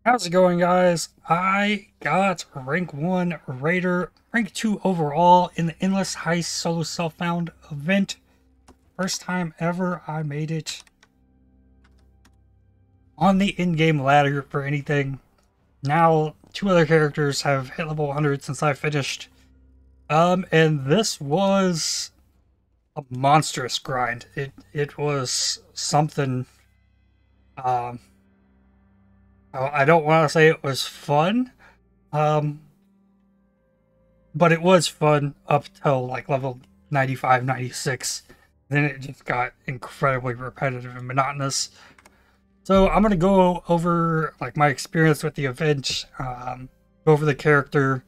How's it going, guys? I got rank 1 Raider, rank 2 overall in the Endless Heist solo self-found event. First time ever I made it on the in-game ladder for anything. Now, two other characters have hit level 100 since I finished. And this was a monstrous grind. It was something. I don't want to say it was fun, um, but it was fun up till like level 95, 96. Then it just got incredibly repetitive and monotonous. So I'm gonna go over like my experience with the event, go over the character,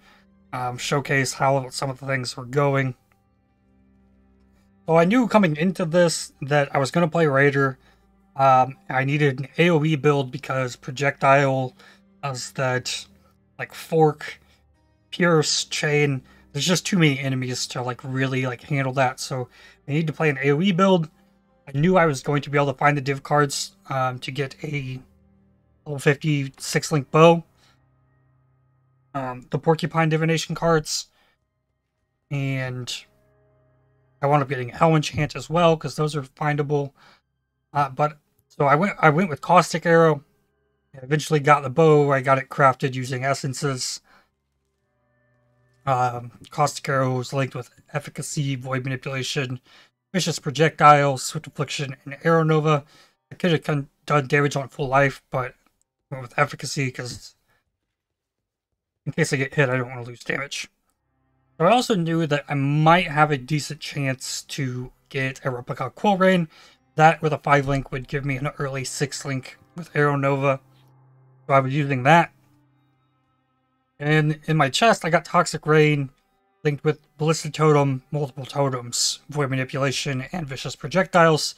showcase how some of the things were going. So I knew coming into this that I was gonna play Raider. I needed an AoE build because projectile does that like fork, pierce, chain. There's just too many enemies to like really like handle that. So I need to play an AoE build. I knew I was going to be able to find the div cards to get a level 50 6-link bow. The porcupine divination cards. And I wound up getting a Hell enchant as well because those are findable. But so I went with Caustic Arrow. I eventually got the bow. I got it crafted using essences. Caustic Arrow was linked with Efficacy, Void Manipulation, Vicious Projectile, Swift Affliction, and Arrow Nova. I could have done damage on full life, but went with Efficacy because in case I get hit, I don't want to lose damage. So I also knew that I might have a decent chance to get a replica Quill Rain. That with a 5-link would give me an early 6-link with Arrow Nova. So I was using that. And in my chest, I got Toxic Rain linked with Ballistic Totem, multiple totems, Void Manipulation, and Vicious Projectiles.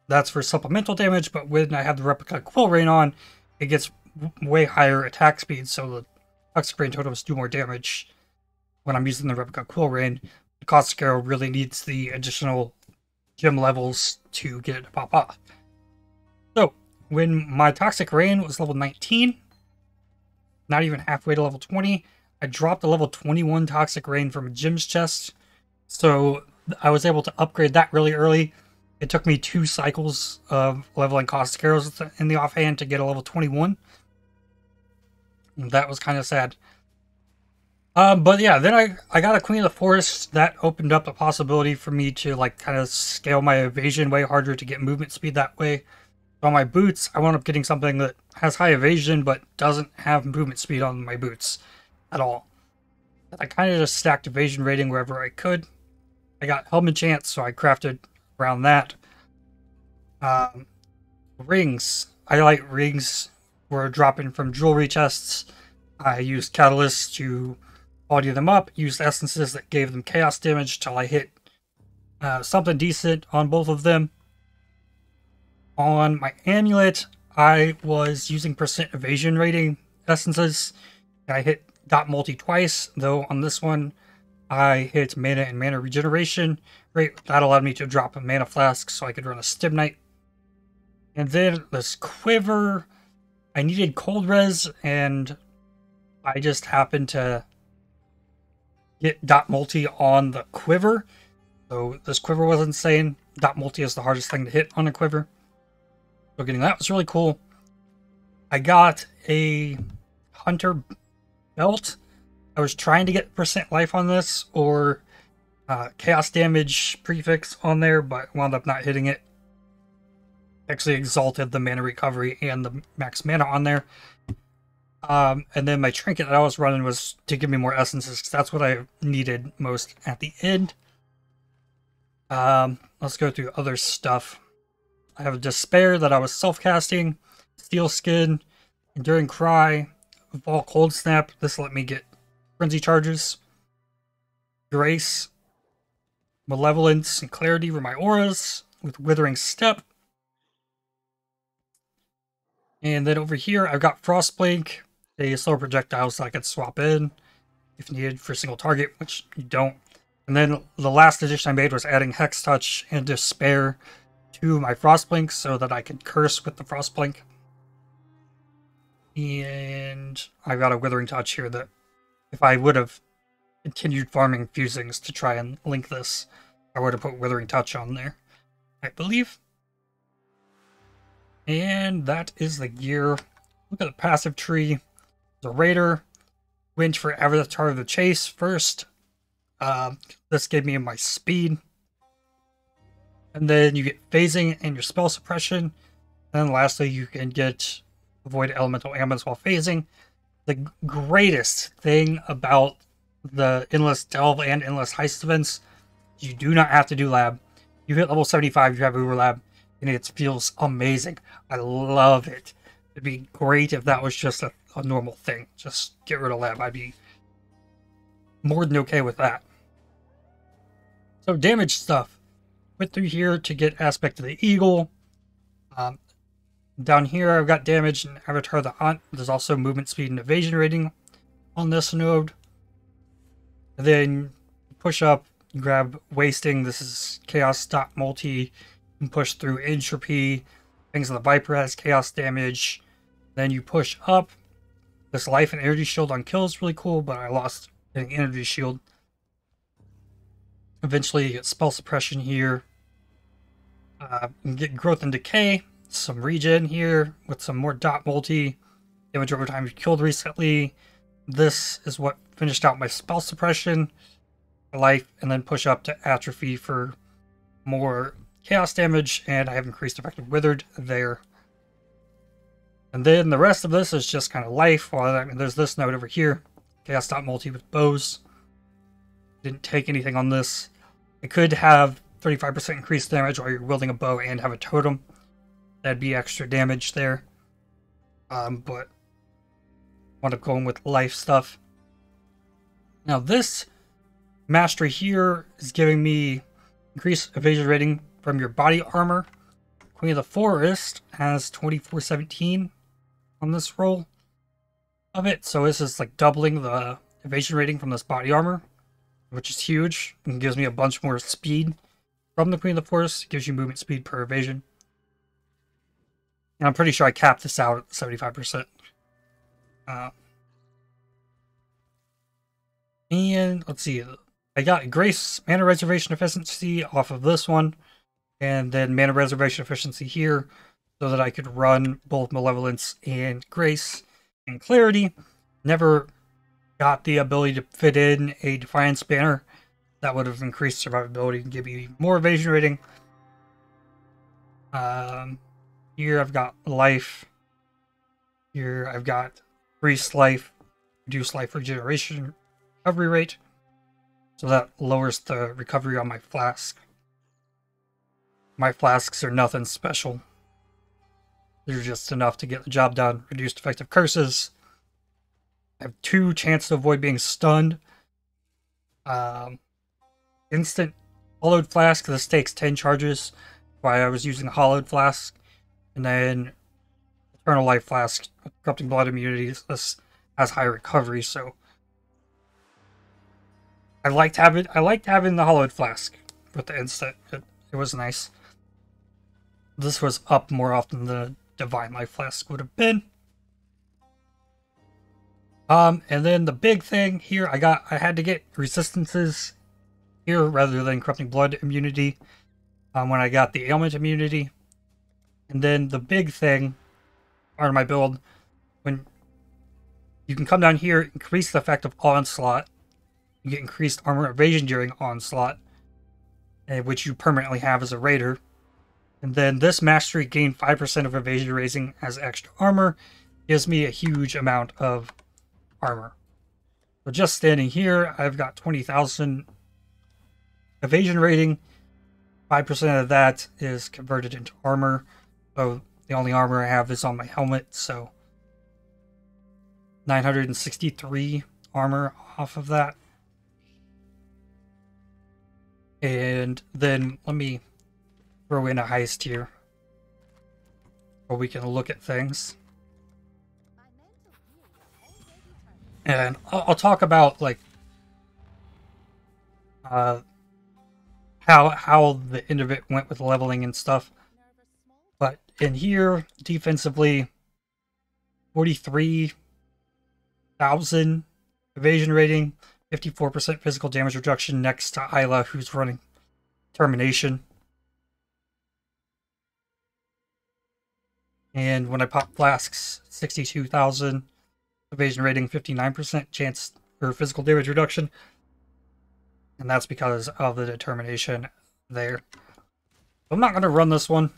That's for supplemental damage, but when I have the replica Quill Rain on, it gets way higher attack speed, so the Toxic Rain totems do more damage when I'm using the replica Quill Rain. The Caustic Arrow really needs the additional gem levels to get it to pop off. So, when my Toxic Rain was level 19, not even halfway to level 20, I dropped a level 21 Toxic Rain from a gem's chest. So, I was able to upgrade that really early. It took me 2 cycles of leveling Caustic Arrows in the offhand to get a level 21. And that was kind of sad. But yeah, then I got a Queen of the Forest. That opened up the possibility for me to like kind of scale my evasion way harder to get movement speed that way. So on my boots, I wound up getting something that has high evasion but doesn't have movement speed on my boots at all. I kind of just stacked evasion rating wherever I could. I got helmet chance, so I crafted around that. Rings. I like rings were dropping from jewelry chests. I used catalysts to body them up, used essences that gave them chaos damage till I hit something decent on both of them. On my amulet, I was using percent evasion rating essences. I hit dot multi twice, though on this one I hit mana and mana regeneration rate. That allowed me to drop a mana flask so I could run a stim knight. And then this quiver, I needed cold res, and I just happened to get dot multi on the quiver. So this quiver was insane. Dot multi is the hardest thing to hit on a quiver. So getting that was really cool. I got a hunter belt. I was trying to get percent life on this or chaos damage prefix on there, but wound up not hitting it. Actually exalted the mana recovery and the max mana on there. And then my trinket that I was running was to give me more essences, because that's what I needed most at the end. Let's go through other stuff. I have a Despair that I was self-casting, Steel Skin, Enduring Cry, Vol Cold Snap. This let me get Frenzy Charges. Grace, Malevolence, and Clarity were my auras, with Withering Step. And then over here, I've got Frostblink, a slower projectile so I could swap in if needed for a single target, which you don't. And then the last addition I made was adding Hex Touch and Despair to my Frostblink so that I could curse with the Frostblink. And I've got a Withering Touch here that if I would have continued farming fusings to try and link this, I would have put Withering Touch on there, I believe. And that is the gear. Look at the passive tree. The Raider. Winch for Avatar of the Chase first. This gave me my speed. And then you get phasing and your spell suppression. And then lastly, you can get avoid elemental ailments while phasing. The greatest thing about the Endless Delve and Endless Heist events, you do not have to do lab. You hit level 75, you have Uber Lab, and it feels amazing. I love it. It'd be great if that was just a normal thing. Just get rid of lab. I'd be more than okay with that. So damage stuff. Went through here to get Aspect of the Eagle. Down here I've got damage and Avatar of the Hunt. There's also movement speed and evasion rating on this node. And then push up, grab Wasting. This is Chaos Dot Multi. You can push through Entropy. Things of the Viper has Chaos damage. Then you push up. This Life and Energy Shield on kill is really cool, but I lost an Energy Shield. Eventually you get Spell Suppression here. You can get Growth and Decay. Some regen here with some more dot multi. Damage over time you killed recently. This is what finished out my spell suppression, life, and then push up to atrophy for more chaos damage, and I have increased effective withered there. And then the rest of this is just kind of life. Well, I mean, there's this node over here, chaos dot multi with bows. Didn't take anything on this. I could have 35% increased damage while you're wielding a bow and have a totem. That'd be extra damage there. But wound up going with life stuff. Now this mastery here is giving me increased evasion rating from your body armor. Queen of the Forest has 2417 on this roll of it. So this is like doubling the evasion rating from this body armor, which is huge. And gives me a bunch more speed from the Queen of the Forest. It gives you movement speed per evasion. And I'm pretty sure I capped this out at 75%. And let's see. I got Grace Mana Reservation Efficiency off of this one. And then Mana Reservation Efficiency here. So that I could run both Malevolence and Grace and Clarity. Never got the ability to fit in a Defiance banner. That would have increased survivability and give you more evasion rating. Here I've got life. Here I've got increased life, reduced life regeneration recovery rate. So that lowers the recovery on my flask. My flasks are nothing special. They're just enough to get the job done. Reduced effective curses. I have 2 chances to avoid being stunned. Instant hollowed flask. This takes 10 charges. Why I was using a hollowed flask. And then Eternal Life Flask, Corrupting Blood immunity. This has high recovery, so I liked having the hollowed flask with the instant. It was nice. This was up more often than the Divine Life Flask would have been. And then the big thing here, I had to get resistances here rather than Corrupting Blood immunity when I got the ailment immunity. And then the big thing, part of my build, when you can come down here, increase the effect of Onslaught. You get increased armor evasion during Onslaught, which you permanently have as a Raider. And then this mastery gained 5% of evasion raising as extra armor. Gives me a huge amount of armor. So just standing here, I've got 20,000 evasion rating. 5% of that is converted into armor. So the only armor I have is on my helmet, so 963 armor off of that. And then let me throw in a heist here where we can look at things. And I'll talk about like how the end of it went with leveling and stuff. But in here, defensively, 43,000 evasion rating, 54% physical damage reduction next to Isla, who's running Termination. And when I pop flasks, 62,000 evasion rating, 59% chance for physical damage reduction. And that's because of the determination there. I'm not going to run this one.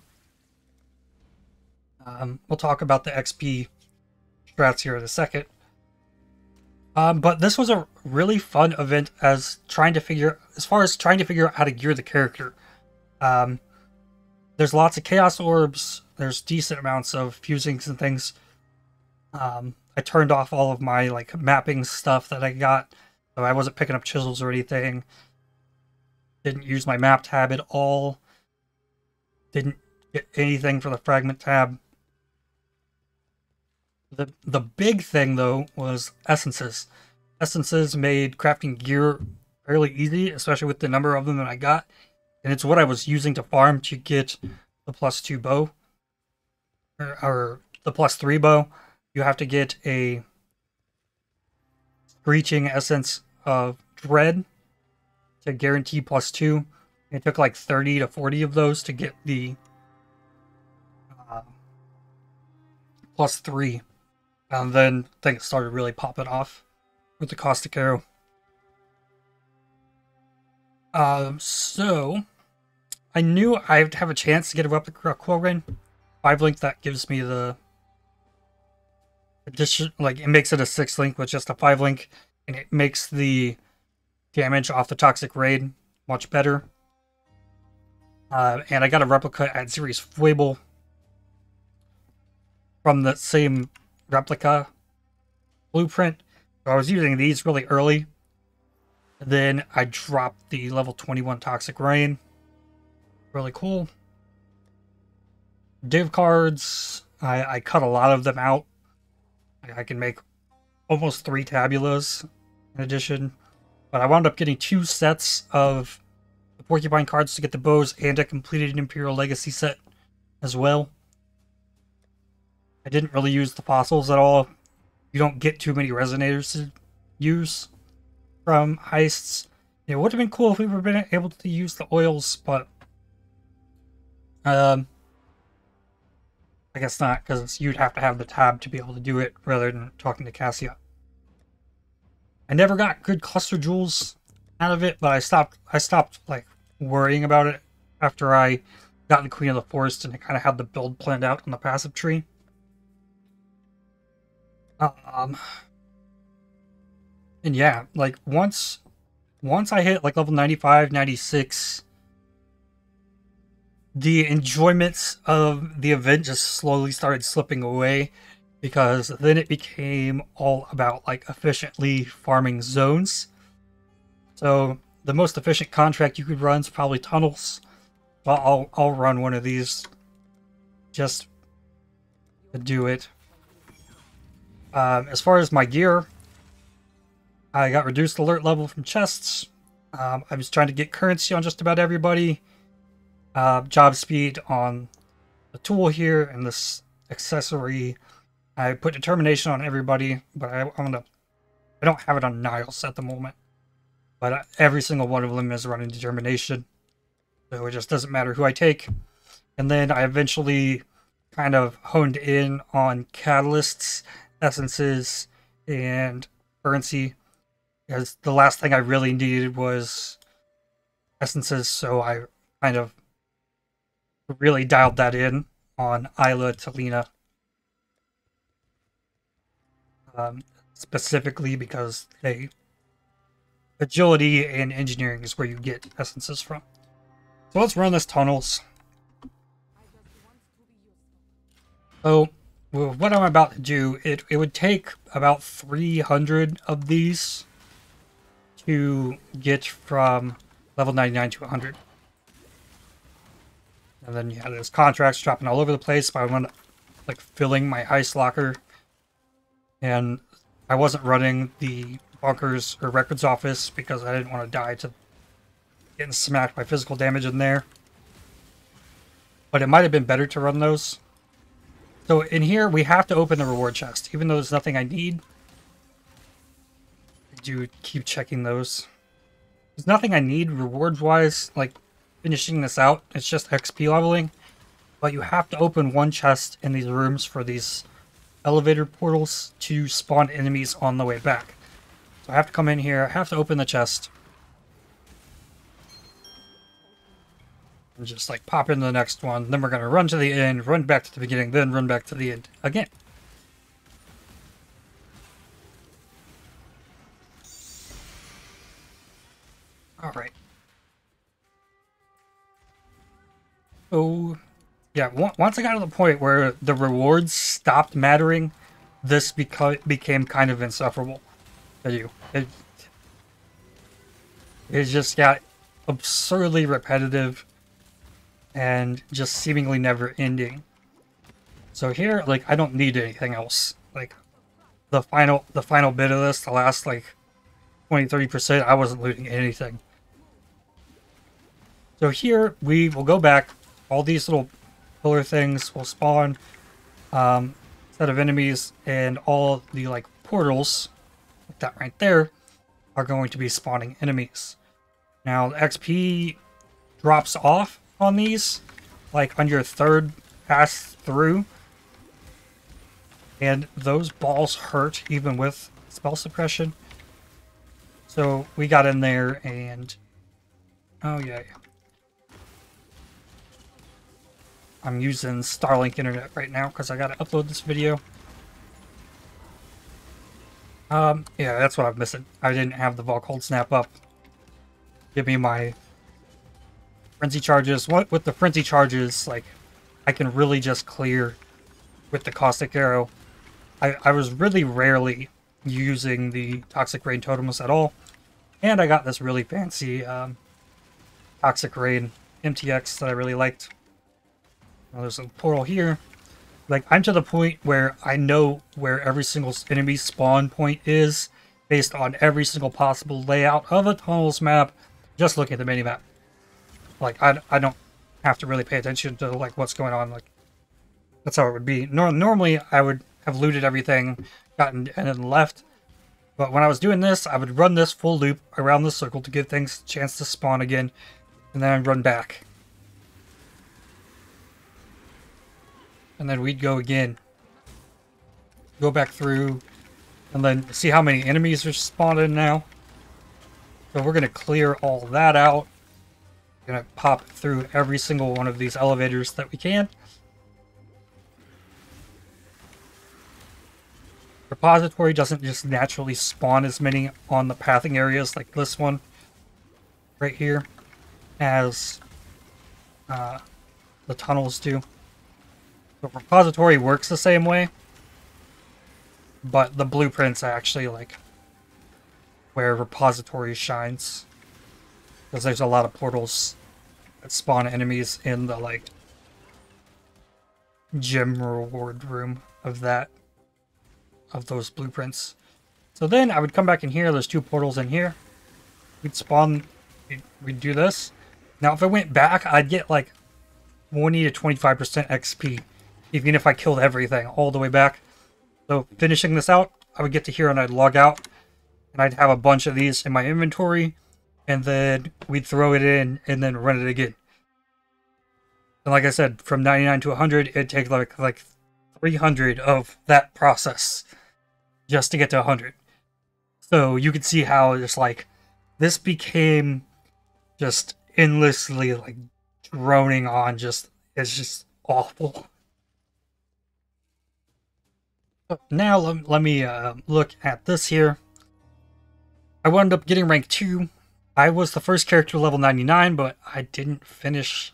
We'll talk about the XP strats here in a second. But this was a really fun event as far as trying to figure out how to gear the character. There's lots of chaos orbs. There's decent amounts of fusings and things. I turned off all of my mapping stuff that I got, so I wasn't picking up chisels or anything. Didn't use my map tab at all. Didn't get anything for the fragment tab. The big thing, though, was essences. Essences made crafting gear fairly easy, especially with the number of them that I got. And it's what I was using to farm to get the +2 bow. Or the +3 bow. You have to get a Screeching Essence of Dread to guarantee +2. It took like 30 to 40 of those to get the +3. And then things started really popping off with the Caustic Arrow. So I knew I'd have a chance to get a replica Quill Rain 5-link that gives me the addition, it makes it a 6-link with just a 5-link, and it makes the damage off the Toxic Raid much better. And I got a replica at Series Foible from the same replica blueprint. So I was using these really early. And then I dropped the level 21 Toxic Rain. Really cool. Div cards, I cut a lot of them out. I can make almost 3 tabulas in addition. But I wound up getting 2 sets of the Porcupine cards to get the bows, and I completed an Imperial Legacy set as well. I didn't really use the fossils at all. You don't get too many resonators to use from heists. It would have been cool if we were been able to use the oils, but I guess not, because you'd have to have the tab to be able to do it rather than talking to Cassia. I never got good cluster jewels out of it, but I stopped worrying about it after I got the Queen of the Forest and I kind of had the build planned out on the passive tree. And yeah, once I hit level 95, 96, the enjoyments of the event just slowly started slipping away, because then it became all about efficiently farming zones. So the most efficient contract you could run is probably tunnels. Well, I'll run one of these just to do it. As far as my gear, I got reduced alert level from chests. I was trying to get currency on just about everybody. Job speed on the tool here and this accessory. I put determination on everybody, but I don't have it on Niles at the moment. But every single one of them is running determination, so it just doesn't matter who I take. And then I eventually kind of honed in on catalysts, essences, and currency, because the last thing I really needed was essences, so I kind of really dialed that in on Isla to Lena. Specifically because agility and engineering is where you get essences from. So let's run this tunnels. So what I'm about to do, it would take about 300 of these to get from level 99 to 100. And then yeah, there's contracts dropping all over the place, but I want to filling my heist locker. And I wasn't running the bunkers or records office because I didn't want to die to getting smacked by physical damage in there. But it might have been better to run those. So in here, we have to open the reward chest. Even though there's nothing I need, I do keep checking those. There's nothing I need rewards-wise, like finishing this out. It's just XP leveling. But you have to open one chest in these rooms for these elevator portals to spawn enemies on the way back. So I have to come in here, I have to open the chest. And just like pop into the next one. Then we're going to run to the end, run back to the beginning, then run back to the end again. Alright. So, yeah, once I got to the point where the rewards stopped mattering, this became kind of insufferable for you. It just got absurdly repetitive and just seemingly never ending. So here, like, I don't need anything else. Like, the final bit of this, the last, like, 20-30%, I wasn't looting anything. So here, we will go back. All these little pillar things will spawn set of enemies, and all the, like, portals, like that right there, are going to be spawning enemies. Now, the XP drops off on these, like, on your third pass through. And those balls hurt, even with spell suppression. So, we got in there and... Oh, yeah. I'm using Starlink internet right now because I gotta upload this video. Yeah, that's what I'm missing. I didn't have the Volcold snap up. Give me my frenzy charges. With the frenzy charges, like, I can really just clear with the caustic arrow. I was really rarely using the toxic rain totems at all, and I got this really fancy toxic rain MTX that I really liked. Well, there's a portal here. Like, I'm to the point where I know where every single enemy spawn point is based on every single possible layout of a tunnels map, just looking at the mini-map. Like, I don't have to really pay attention to, like, what's going on. Like, that's how it would be. Normally, I would have looted everything, gotten, and then left. But when I was doing this, I would run this full loop around the circle to give things a chance to spawn again, and then I'd run back. And then we'd go again. Go back through, and then see how many enemies are spawned in now. So we're going to clear all that out. We're going to pop through every single one of these elevators that we can. Repository doesn't just naturally spawn as many on the pathing areas like this one right here as the tunnels do. The repository works the same way, but the blueprints are actually like where repository shines, because there's a lot of portals that spawn enemies in the like gem reward room of those blueprints. So then I would come back in here. There's two portals in here. We'd spawn. We'd do this. Now if I went back, I'd get like 20 to 25% XP. Even if I killed everything all the way back. So finishing this out, I would get to here and I'd log out. And I'd have a bunch of these in my inventory. And then we'd throw it in and then run it again. And like I said, from 99 to 100, it'd take like 300 of that process just to get to 100. So you could see how it's like, this became just endlessly like droning on. It's just awful. Now let me look at this here. I wound up getting rank 2. I was the first character level 99, but I didn't finish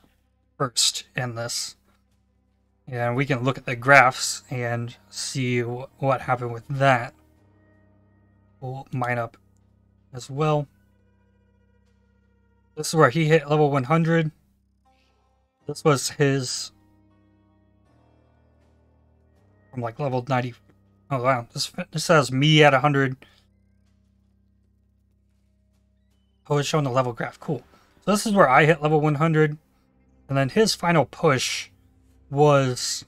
first in this. And we can look at the graphs and see what happened with that. We'll mine up as well. This is where he hit level 100. This was his from like level 90. Oh wow, this has me at 100. Oh, it's showing the level graph. Cool. So this is where I hit level 100. And then his final push was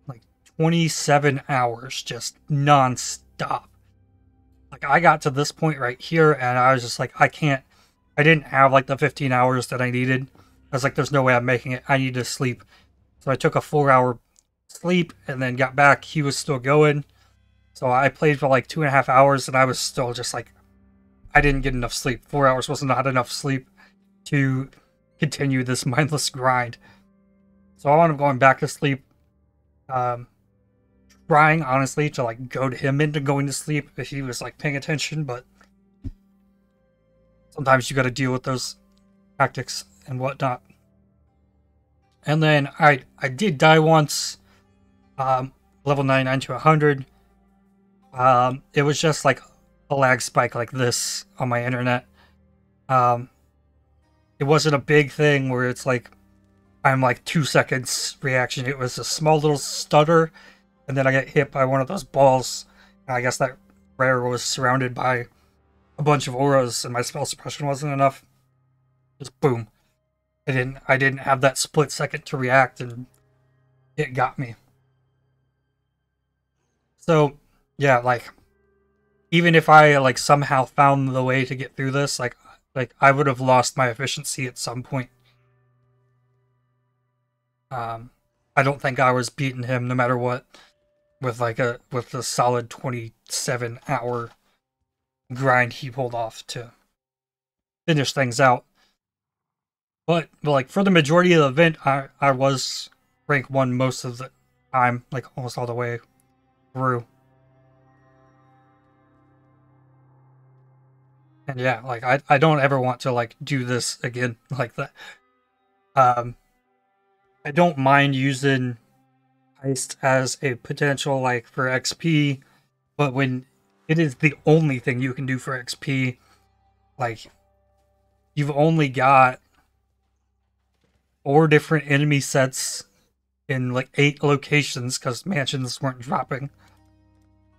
like 27 hours, just non-stop. Like, I got to this point right here, and I was just like, I didn't have, like, the 15 hours that I needed. I was like, there's no way I'm making it. I need to sleep. So I took a 4-hour sleep, and then got back. He was still going. So I played for, like, 2.5 hours, and I was still just like, I didn't get enough sleep. 4 hours was not enough sleep to continue this mindless grind. So I wound up going back to sleep. Trying, honestly, to, like, goad him into going to sleep if he was, like, paying attention, but sometimes you gotta deal with those tactics and whatnot. And then I did die once, level 99 to 100. It was just, like, a lag spike like this on my internet. It wasn't a big thing where it's, like, I'm, like, 2 seconds reaction. It was a small little stutter, and then I get hit by one of those balls. And I guess that rare was surrounded by a bunch of auras, and my spell suppression wasn't enough. Just boom. I didn't have that split second to react, and it got me. So, yeah, like, even if I, like, somehow found the way to get through this, like I would have lost my efficiency at some point. I don't think I was beating him no matter what, with a solid 27-hour grind he pulled off to finish things out. But like, for the majority of the event, I was rank 1 most of the time, like almost all the way through. And yeah, like, I don't ever want to, like, do this again like that. I don't mind using Heist as a potential, like, for XP, but when it is the only thing you can do for XP, like, you've only got 4 different enemy sets in, like, 8 locations, because mansions weren't dropping.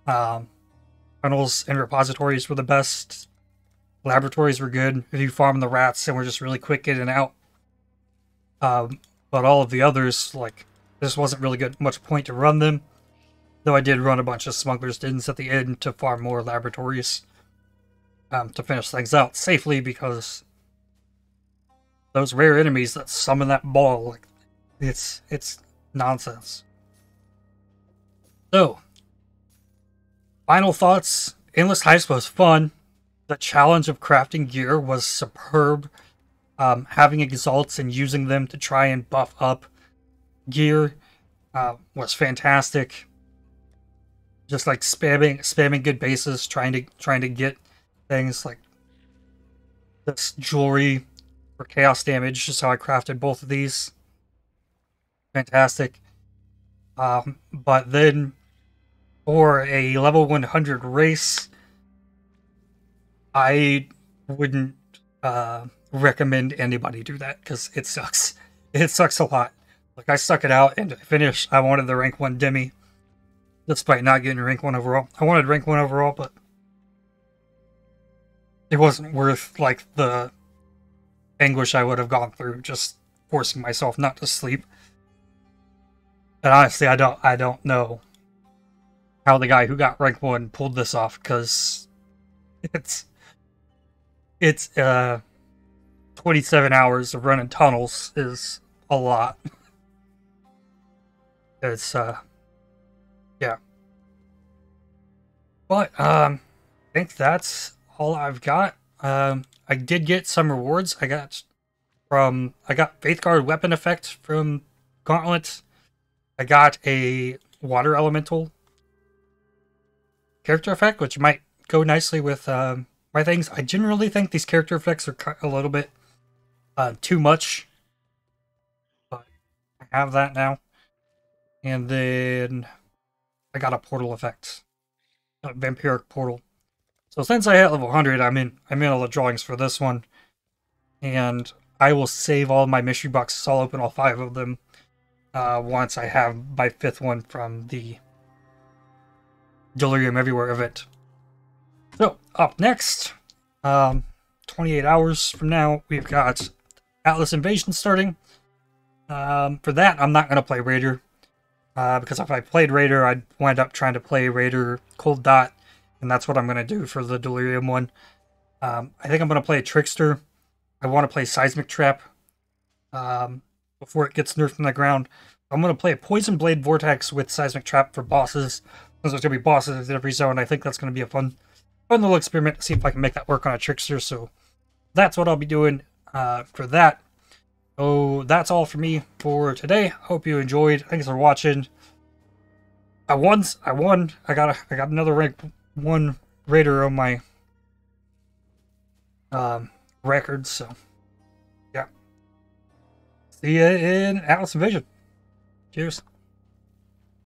Tunnels and repositories were the best. Laboratories were good if you farm the rats and were just really quick in and out. But all of the others, like, this wasn't really much point to run them. Though I did run a bunch of Smuggler's Dens at the end to farm more laboratories. To finish things out safely, because those rare enemies that summon that ball, like, it's nonsense. So, final thoughts. Endless Heist was fun. The challenge of crafting gear was superb. Having exalts and using them to try and buff up gear was fantastic. Just, like, spamming good bases, trying to get things like this jewelry for chaos damage. Just how I crafted both of these. Fantastic. But then for a level 100 race, I wouldn't recommend anybody do that, because it sucks. It sucks a lot. Like, I stuck it out, and to finish, I wanted the rank 1 Demi, despite not getting rank 1 overall. I wanted rank 1 overall, but it wasn't worth, like, the anguish I would have gone through just forcing myself not to sleep. And honestly, I don't know how the guy who got rank 1 pulled this off, because it's 27 hours of running tunnels is a lot. It's yeah. But I think that's all I've got. I did get some rewards. I got Faithguard weapon effect from Gauntlet. I got a water elemental character effect, which might go nicely with my things. I generally think these character effects are a little bit too much, but I have that now. And then I got a portal effect, a vampiric portal. So since I hit level 100, I'm in all the drawings for this one, and I will save all my mystery boxes. I'll open all 5 of them once I have my 5th one from the Delirium Everywhere event. So, up next, 28 hours from now, we've got Atlas Invasion starting. For that, I'm not going to play Raider. because if I played Raider, I'd wind up trying to play Raider Cold Dot, and that's what I'm going to do for the Delirium one. I think I'm going to play Trickster. I want to play Seismic Trap before it gets nerfed from the ground. I'm going to play a Poison Blade Vortex with Seismic Trap for bosses. Since there's going to be bosses in every zone, I think that's going to be a fun little experiment to see if I can make that work on a Trickster. So that's what I'll be doing for that. Oh, that's all for me for today. Hope you enjoyed. Thanks for watching. I won. I got another rank 1 Raider on my record. So yeah. See ya in Alice Vision. Cheers.